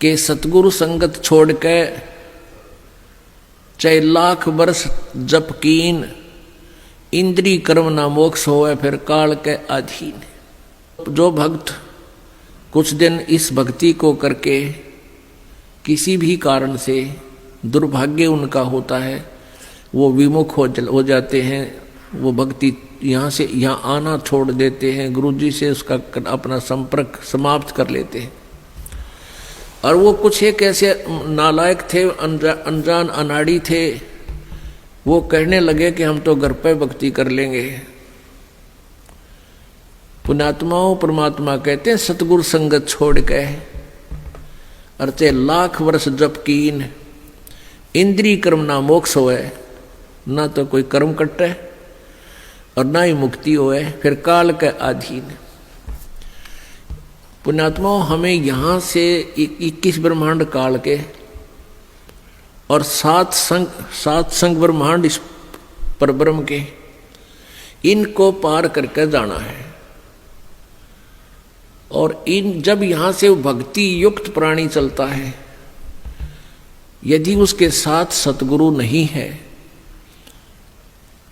कि सतगुरु संगत छोड़ के चाहे लाख वर्ष जप कीन, इंद्री कर्म ना मोक्ष होए फिर काल के अधीन। जो भक्त कुछ दिन इस भक्ति को करके किसी भी कारण से दुर्भाग्य उनका होता है, वो विमुख हो जाते हैं, वो भक्ति यहाँ से यहाँ आना छोड़ देते हैं, गुरुजी से उसका अपना संपर्क समाप्त कर लेते हैं। और वो कुछ एक ऐसे नालायक थे, अनजान अनाड़ी थे, वो कहने लगे कि हम तो घर पे भक्ति कर लेंगे। पुण्यात्माओं परमात्मा कहते हैं सतगुरु संगत छोड़ के अर्चे लाख वर्ष जप कीन, इंद्री कर्म ना मोक्ष होए, ना तो कोई कर्म कटे और ना ही मुक्ति होए फिर काल के अधीन। पुण्यात्माओं हमें यहाँ से 21 ब्रह्मांड काल के और सात संग ब्रह्मांड इस परब्रह्म के, इनको पार करके जाना है। और जब यहाँ से भक्ति युक्त प्राणी चलता है, यदि उसके साथ सतगुरु नहीं है,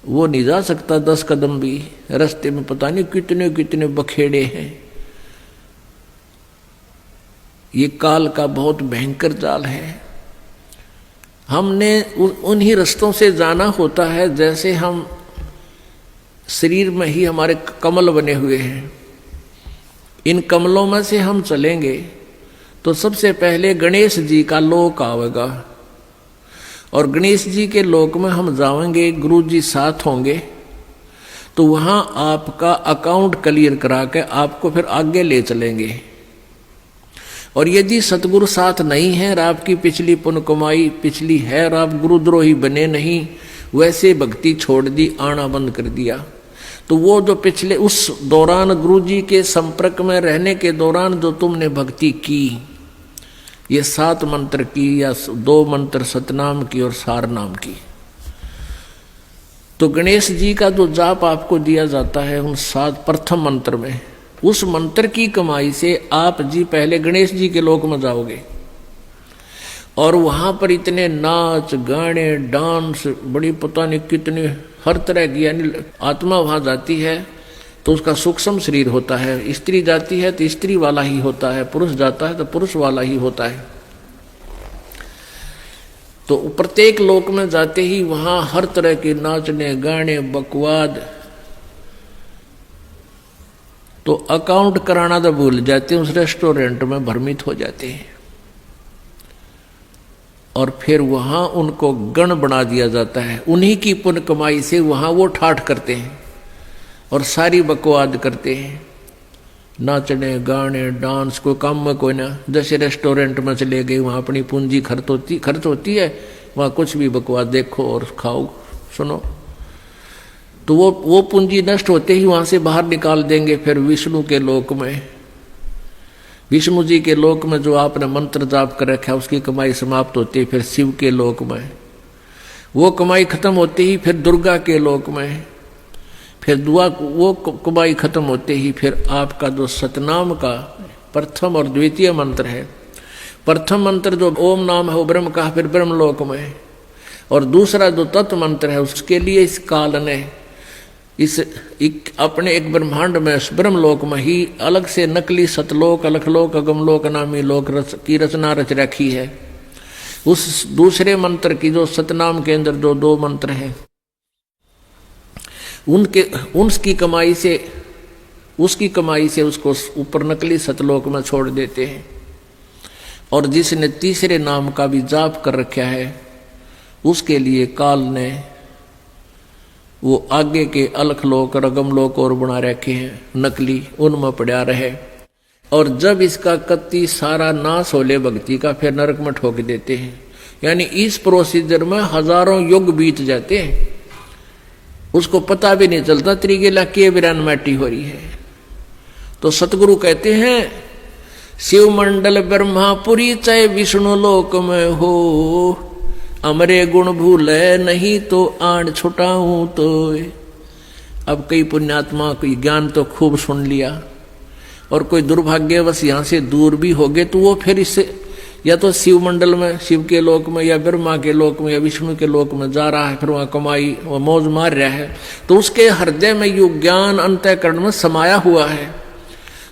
वो नहीं जा सकता 10 कदम भी। रास्ते में पता नहीं कितने कितने बखेड़े हैं। ये काल का बहुत भयंकर जाल है। हमने उन्हीं रास्तों से जाना होता है जैसे हम शरीर में ही हमारे कमल बने हुए हैं। इन कमलों में से हम चलेंगे तो सबसे पहले गणेश जी का लोक आवेगा, और गणेश जी के लोक में हम जाएंगे, गुरु जी साथ होंगे, तो वहाँ आपका अकाउंट क्लियर करा के आपको फिर आगे ले चलेंगे। और यदि सतगुरु साथ नहीं है और आपकी पिछली पुण्य कमाई पिछली है और आप गुरुद्रोही बने नहीं, वैसे भक्ति छोड़ दी, आना बंद कर दिया, तो वो जो पिछले उस दौरान गुरु जी के संपर्क में रहने के दौरान जो तुमने भक्ति की, ये 7 मंत्र की या 2 मंत्र सतनाम की और सार नाम की, तो गणेश जी का जो जाप आपको दिया जाता है उन 7 प्रथम मंत्र में, उस मंत्र की कमाई से आप जी पहले गणेश जी के लोक में जाओगे। और वहां पर इतने नाच गाने डांस बड़ी पता नहीं कितने हर तरह की, यानी आत्मा वहां जाती है तो उसका सूक्ष्म शरीर होता है, स्त्री जाती है तो स्त्री वाला ही होता है, पुरुष जाता है तो पुरुष वाला ही होता है। तो प्रत्येक लोक में जाते ही वहां हर तरह के नाचने गाने बकवाद, तो अकाउंट कराना तो भूल जाते हैं, उस रेस्टोरेंट में भ्रमित हो जाते हैं। और फिर वहां उनको गण बना दिया जाता है, उन्हीं की पुण्य कमाई से वहां वो ठाठ करते हैं और सारी बकवाद करते हैं, नाचने गाने डांस, कोई काम में कोई ना। जैसे रेस्टोरेंट में चले गए, वहां अपनी पूंजी खर्च होती है, वहां कुछ भी बकवाद देखो और खाओ सुनो, तो वो पूंजी नष्ट होते ही वहां से बाहर निकाल देंगे। फिर विष्णु के लोक में, विष्णु जी के लोक में जो आपने मंत्र जाप कर रखा है उसकी कमाई समाप्त होती है। फिर शिव के लोक में वो कमाई खत्म होते ही फिर दुर्गा के लोक में, फिर वो कमाई खत्म होते ही फिर आपका जो सतनाम का प्रथम और द्वितीय मंत्र है, प्रथम मंत्र जो ओम नाम है वो ब्रह्म का, फिर ब्रह्म लोक में, और दूसरा जो तत्व मंत्र है उसके लिए इस काल ने अपने एक ब्रह्मांड में ब्रह्मलोक में ही अलग से नकली सतलोक अलखलोक अगमलोक नामी लोक की रचना रच रखी है। उस दूसरे मंत्र की जो सतनाम के अंदर जो 2 मंत्र हैं उसकी कमाई से उसको ऊपर नकली सतलोक में छोड़ देते हैं। और जिसने तीसरे नाम का भी जाप कर रखा है उसके लिए काल ने वो आगे के अलखलोक रगमलोक और बना रखे हैं नकली, उनमें पड़ा रहे। और जब इसका कत्ती सारा नाश होले भक्ति का, फिर नरक में ठोक देते हैं। यानी इस प्रोसीजर में हजारों युग बीत जाते हैं, उसको पता भी नहीं चलता त्रिगेला के विरान माटी हो रही है। तो सतगुरु कहते हैं शिव मंडल ब्रह्मापुरी चाहे विष्णु लोक में हो, अमरे गुण भूले नहीं तो आण छुटाऊं तो। अब कई पुण्यात्मा कोई ज्ञान तो खूब सुन लिया और कोई दुर्भाग्यवश यहाँ से दूर भी हो गए, तो वो फिर या तो शिव मंडल में, शिव के लोक में, या ब्रह्मा के लोक में, या विष्णु के लोक में जा रहा है, फिर वहाँ कमाई वो मौज मार रहा है, तो उसके हृदय में यो ज्ञान अंतःकरण में समाया हुआ है।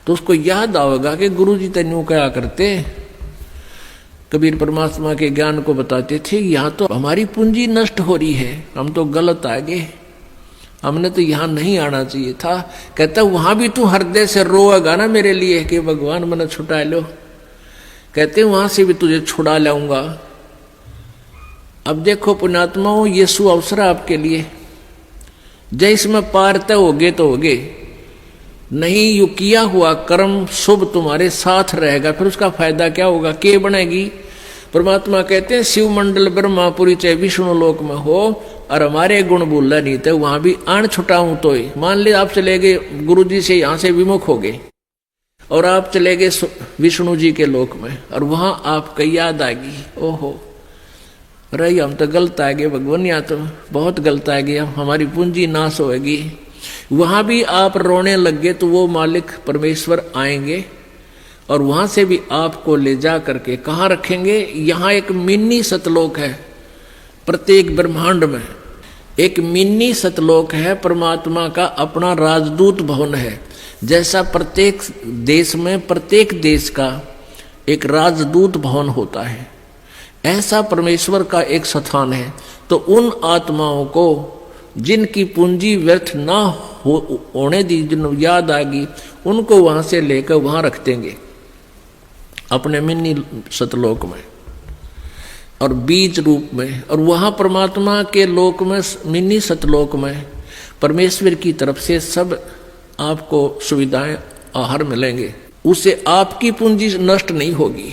तो उसको याद आएगा कि गुरु जी तेन्यू क्या करते, कबीर परमात्मा के ज्ञान को बताते थे, यहाँ तो हमारी पूंजी नष्ट हो रही है, हम तो गलत आ गए, हमने तो यहाँ नहीं आना चाहिए था। कहता वहां भी तू हृदय से रोएगा ना मेरे लिए कि भगवान मैंने छुटा लो, कहते वहां से भी तुझे छुड़ा लाऊंगा। अब देखो पुण्यात्माओं, ये सु अवसर आपके लिए, जय इसमें पार तय होगे तो होगे, नहीं यू किया हुआ कर्म शुभ तुम्हारे साथ रहेगा, फिर उसका फायदा क्या होगा, के बनेगी। परमात्मा कहते हैं शिव मंडल ब्रह्मापुरी चाहे विष्णु लोक में हो और हमारे गुण बोलना नहीं थे, वहां भी आण छुटाऊं तो ही। मान ले आप चले गए गुरु जी से, यहां से विमुख हो गए और आप चले गए विष्णु जी के लोक में, और वहां आपको याद आ गई, ओहो रही हम तो गलत आ गए भगवान, यहाँ तो बहुत गलत आ गए, हमारी पूंजी नाश होगी। वहां भी आप रोने लग गए तो वो मालिक परमेश्वर आएंगे और वहां से भी आपको ले जा करके कहाँ रखेंगे। यहाँ एक मिनी सतलोक है, प्रत्येक ब्रह्मांड में एक मिनी सतलोक है, परमात्मा का अपना राजदूत भवन है। जैसा प्रत्येक देश में प्रत्येक देश का एक राजदूत भवन होता है, ऐसा परमेश्वर का एक स्थान है। तो उन आत्माओं को जिनकी पूंजी व्यर्थ ना होने दी, जिन याद आ गई, उनको वहां से लेकर वहां रख देंगे अपने मिनी सतलोक में और बीज रूप में। और वहां परमात्मा के लोक में, मिनी सतलोक में परमेश्वर की तरफ से सब आपको सुविधाएं आहार मिलेंगे, उससे आपकी पूंजी नष्ट नहीं होगी।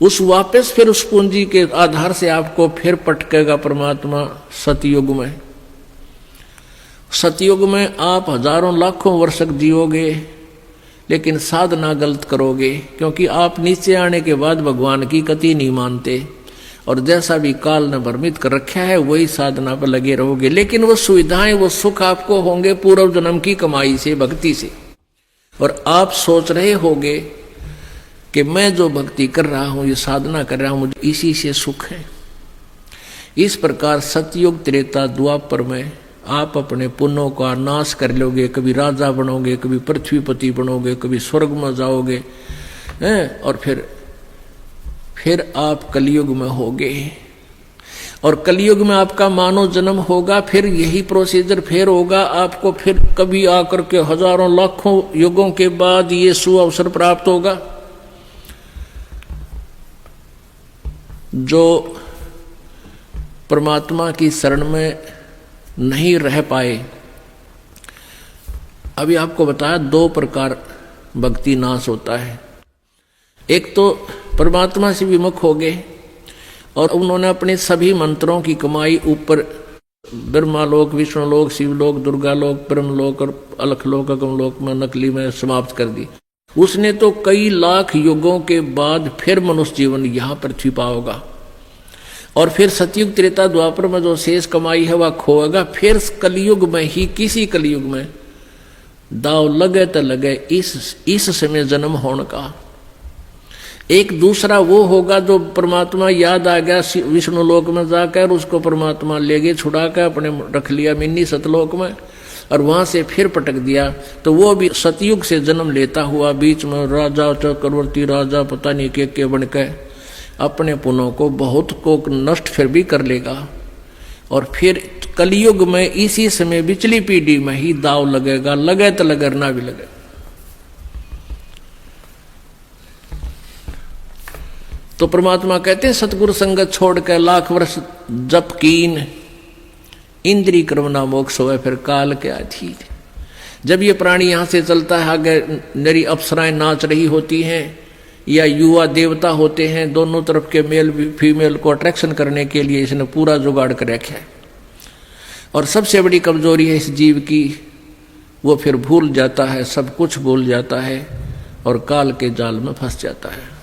उस वापस फिर उस पूंजी के आधार से आपको फिर पटकेगा परमात्मा सतयुग में। सतयुग में आप हजारों लाखों वर्ष तक जियोगे, लेकिन साधना गलत करोगे, क्योंकि आप नीचे आने के बाद भगवान की कति नहीं मानते और जैसा भी काल ने भ्रमित कर रखा है वही साधना पर लगे रहोगे। लेकिन वो सुविधाएं, वो सुख आपको होंगे पूर्व जन्म की कमाई से, भक्ति से। और आप सोच रहे होगे कि मैं जो भक्ति कर रहा हूं, ये साधना कर रहा हूं, मुझे इसी से सुख है। इस प्रकार सतयुग त्रेता द्वापर में आप अपने पुण्यों का नाश कर लोगे, कभी राजा बनोगे, कभी पृथ्वीपति बनोगे, कभी स्वर्ग में जाओगे हैं, और फिर आप कलयुग में होगे। और कलयुग में आपका मानव जन्म होगा, फिर यही प्रोसीजर फिर होगा आपको, फिर कभी आकर के हजारों लाखों युगों के बाद ये सुअवसर प्राप्त होगा। जो परमात्मा की शरण में नहीं रह पाए, अभी आपको बताया 2 प्रकार भक्ति नाश होता है। एक तो परमात्मा से विमुख हो गए और उन्होंने अपने सभी मंत्रों की कमाई ऊपर ब्रह्मालोक, विष्णुलोक, शिवलोक, दुर्गालोक, ब्रह्मलोक और अलखलोक, अगमलोक में, नकली में समाप्त कर दी। उसने तो कई लाख युगों के बाद फिर मनुष्य जीवन यहाँ पृथ्वी पाओगा, और फिर सतयुग त्रेता द्वापर में जो शेष कमाई है वह खोएगा। फिर कलयुग में ही, किसी कलयुग में दाव लगे तो लगे इस समय जन्म होने का। एक दूसरा वो होगा जो परमात्मा याद आ गया विष्णु लोक में जाकर, उसको परमात्मा ले गए छुड़ा कर, अपने रख लिया मिनी सतलोक में और वहां से फिर पटक दिया। तो वो भी सतयुग से जन्म लेता हुआ बीच में राजा, चक्रवर्ती राजा, पता नहीं के बन के अपने पुण्यों को बहुत को नष्ट फिर भी कर लेगा। और फिर कलयुग में इसी समय बिचली पीढ़ी में ही दाव लगेगा, लगे तो लगे, ना भी लगे। तो परमात्मा कहते हैं सतगुरु संगत छोड़ कर लाख वर्ष जप कीन, इंद्री क्रमना मोक्ष होए फिर काल के अधीन। जब ये प्राणी यहाँ से चलता है, आगे नरी अप्सराएं नाच रही होती हैं या युवा देवता होते हैं, दोनों तरफ के मेल फीमेल को अट्रैक्शन करने के लिए इसने पूरा जुगाड़ कर रखा है। और सबसे बड़ी कमजोरी है इस जीव की, वो फिर भूल जाता है, सब कुछ भूल जाता है और काल के जाल में फंस जाता है।